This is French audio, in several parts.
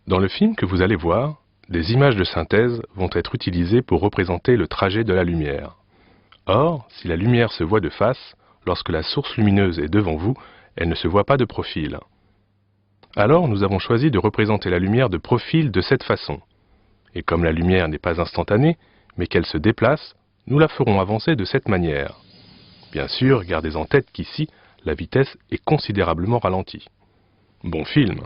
Dans le film que vous allez voir, des images de synthèse vont être utilisées pour représenter le trajet de la lumière. Or, si la lumière se voit de face, lorsque la source lumineuse est devant vous, elle ne se voit pas de profil. Alors, nous avons choisi de représenter la lumière de profil de cette façon. Et comme la lumière n'est pas instantanée, mais qu'elle se déplace, nous la ferons avancer de cette manière. Bien sûr, gardez en tête qu'ici, la vitesse est considérablement ralentie. Bon film!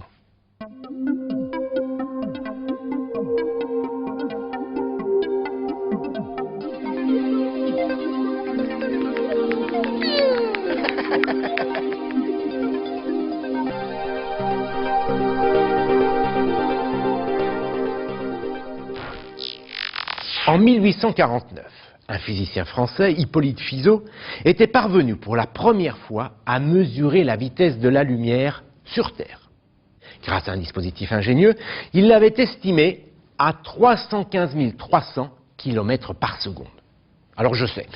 En 1849, un physicien français, Hippolyte Fizeau, était parvenu pour la première fois à mesurer la vitesse de la lumière sur Terre. Grâce à un dispositif ingénieux, il l'avait estimée à 315 300 km par seconde. Alors je sais,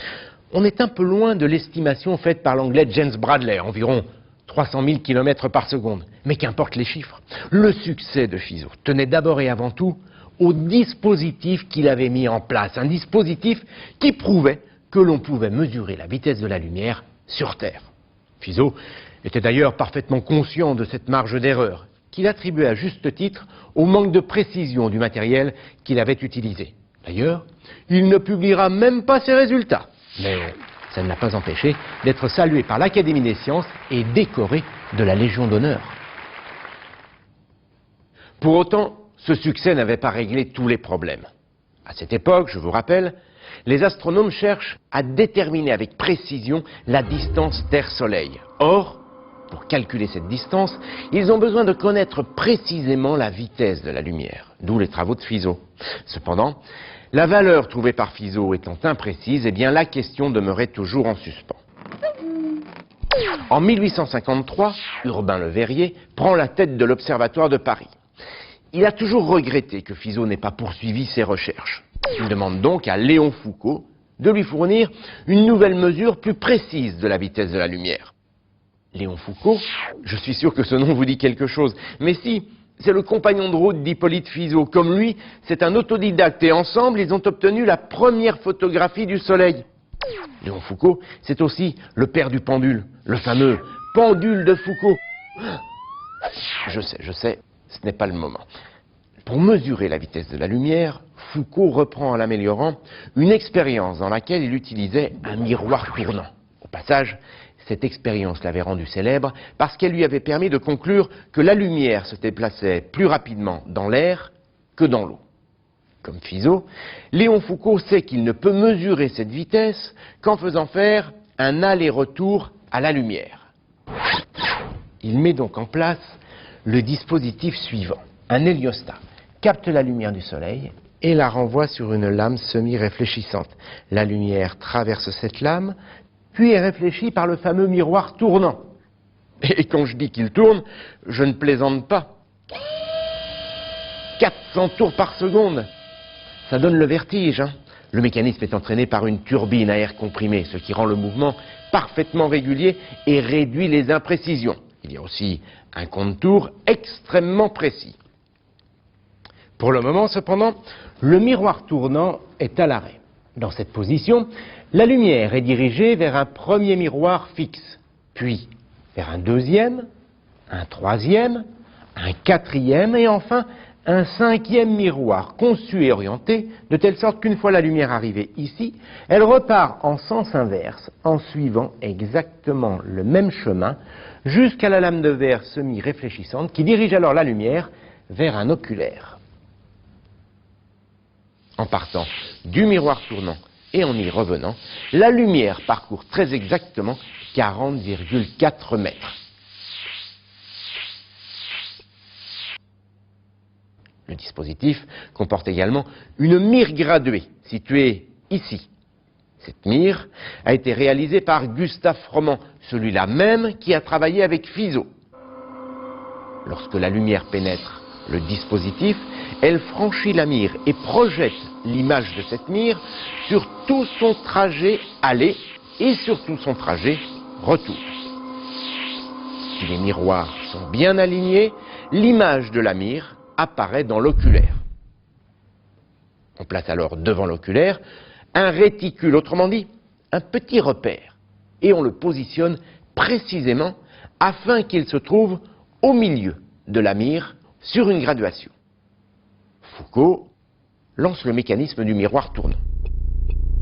on est un peu loin de l'estimation faite par l'anglais James Bradley, environ 300 000 km par seconde. Mais qu'importe les chiffres, le succès de Fizeau tenait d'abord et avant tout au dispositif qu'il avait mis en place, un dispositif qui prouvait que l'on pouvait mesurer la vitesse de la lumière sur Terre. Fizeau était d'ailleurs parfaitement conscient de cette marge d'erreur, qu'il attribuait à juste titre au manque de précision du matériel qu'il avait utilisé. D'ailleurs, il ne publiera même pas ses résultats. Mais ça ne l'a pas empêché d'être salué par l'Académie des sciences et décoré de la Légion d'honneur. Pour autant, ce succès n'avait pas réglé tous les problèmes. À cette époque, je vous rappelle, les astronomes cherchent à déterminer avec précision la distance Terre-Soleil. Or, pour calculer cette distance, ils ont besoin de connaître précisément la vitesse de la lumière, d'où les travaux de Fizeau. Cependant, la valeur trouvée par Fizeau étant imprécise, eh bien la question demeurait toujours en suspens. En 1853, Urbain Le Verrier prend la tête de l'Observatoire de Paris. Il a toujours regretté que Fizeau n'ait pas poursuivi ses recherches. Il demande donc à Léon Foucault de lui fournir une nouvelle mesure plus précise de la vitesse de la lumière. Léon Foucault, je suis sûr que ce nom vous dit quelque chose, mais si, c'est le compagnon de route d'Hippolyte Fizeau. Comme lui, c'est un autodidacte et ensemble, ils ont obtenu la première photographie du Soleil. Léon Foucault, c'est aussi le père du pendule, le fameux pendule de Foucault. Je sais, ce n'est pas le moment. Pour mesurer la vitesse de la lumière, Foucault reprend en l'améliorant une expérience dans laquelle il utilisait un miroir tournant. Au passage, cette expérience l'avait rendu célèbre parce qu'elle lui avait permis de conclure que la lumière se déplaçait plus rapidement dans l'air que dans l'eau. Comme Fizeau, Léon Foucault sait qu'il ne peut mesurer cette vitesse qu'en faisant faire un aller-retour à la lumière. Il met donc en place le dispositif suivant. Un héliostat capte la lumière du soleil et la renvoie sur une lame semi-réfléchissante. La lumière traverse cette lame, puis est réfléchie par le fameux miroir tournant. Et quand je dis qu'il tourne, je ne plaisante pas. 400 tours par seconde, ça donne le vertige, hein. Le mécanisme est entraîné par une turbine à air comprimé, ce qui rend le mouvement parfaitement régulier et réduit les imprécisions. Il y a aussi un compte-tours extrêmement précis. Pour le moment, cependant, le miroir tournant est à l'arrêt. Dans cette position, la lumière est dirigée vers un premier miroir fixe, puis vers un deuxième, un troisième, un quatrième et enfin un cinquième miroir conçu et orienté de telle sorte qu'une fois la lumière arrivée ici, elle repart en sens inverse en suivant exactement le même chemin jusqu'à la lame de verre semi-réfléchissante qui dirige alors la lumière vers un oculaire. En partant du miroir tournant et en y revenant, la lumière parcourt très exactement 40,4 mètres. Le dispositif comporte également une mire graduée située ici. Cette mire a été réalisée par Gustave Froment, celui-là même qui a travaillé avec Fizeau. Lorsque la lumière pénètre le dispositif, elle franchit la mire et projette l'image de cette mire sur tout son trajet aller et sur tout son trajet retour. Si les miroirs sont bien alignés, l'image de la mire apparaît dans l'oculaire. On place alors devant l'oculaire un réticule, autrement dit, un petit repère, et on le positionne précisément afin qu'il se trouve au milieu de la mire sur une graduation. Foucault lance le mécanisme du miroir tournant.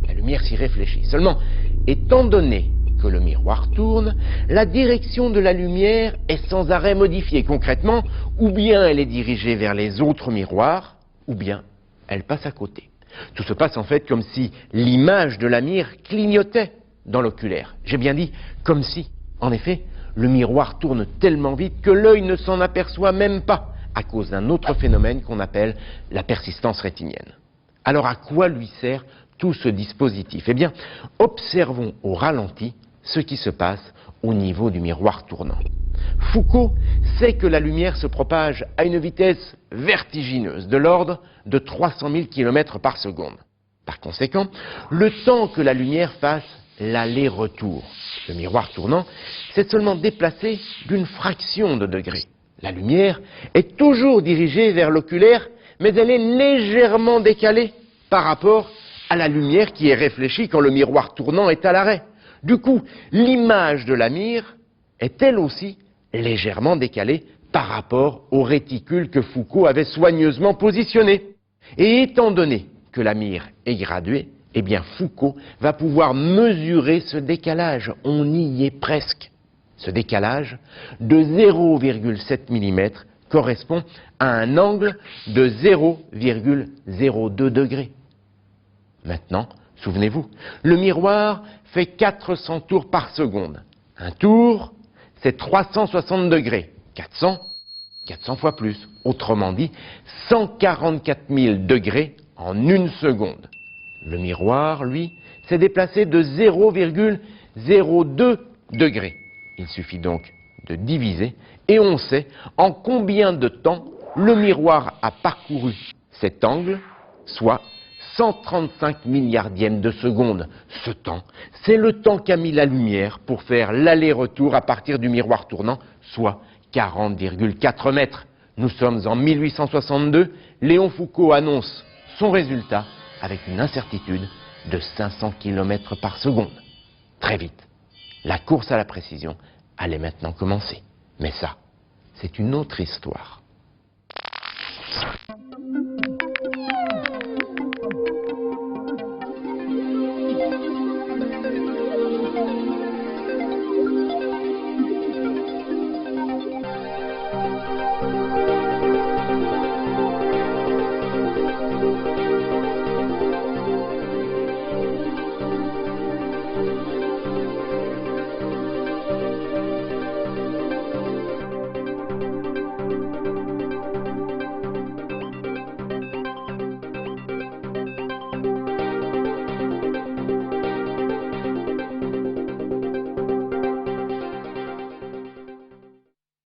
La lumière s'y réfléchit. Seulement, étant donné que le miroir tourne, la direction de la lumière est sans arrêt modifiée. Concrètement, ou bien elle est dirigée vers les autres miroirs, ou bien elle passe à côté. Tout se passe en fait comme si l'image de la mire clignotait dans l'oculaire. J'ai bien dit comme si. En effet, le miroir tourne tellement vite que l'œil ne s'en aperçoit même pas, à cause d'un autre phénomène qu'on appelle la persistance rétinienne. Alors à quoi lui sert tout ce dispositif? Eh bien, observons au ralenti ce qui se passe au niveau du miroir tournant. Foucault sait que la lumière se propage à une vitesse vertigineuse, de l'ordre de 300 000 km par seconde. Par conséquent, le temps que la lumière fasse l'aller-retour, le miroir tournant, s'est seulement déplacé d'une fraction de degré. La lumière est toujours dirigée vers l'oculaire, mais elle est légèrement décalée par rapport à la lumière qui est réfléchie quand le miroir tournant est à l'arrêt. Du coup, l'image de la mire est elle aussi légèrement décalée par rapport au réticule que Foucault avait soigneusement positionné. Et étant donné que la mire est graduée, eh bien Foucault va pouvoir mesurer ce décalage. On y est presque. Ce décalage de 0,7 mm correspond à un angle de 0,02 degrés. Maintenant, souvenez-vous, le miroir fait 400 tours par seconde. Un tour, c'est 360 degrés. 400 fois plus. Autrement dit, 144 000 degrés en une seconde. Le miroir, lui, s'est déplacé de 0,02 degrés. Il suffit donc de diviser et on sait en combien de temps le miroir a parcouru cet angle, soit 135 milliardièmes de seconde. Ce temps, c'est le temps qu'a mis la lumière pour faire l'aller-retour à partir du miroir tournant, soit 40,4 mètres. Nous sommes en 1862, Léon Foucault annonce son résultat avec une incertitude de 500 km par seconde. Très vite, la course à la précision allait maintenant commencer. Mais ça, c'est une autre histoire.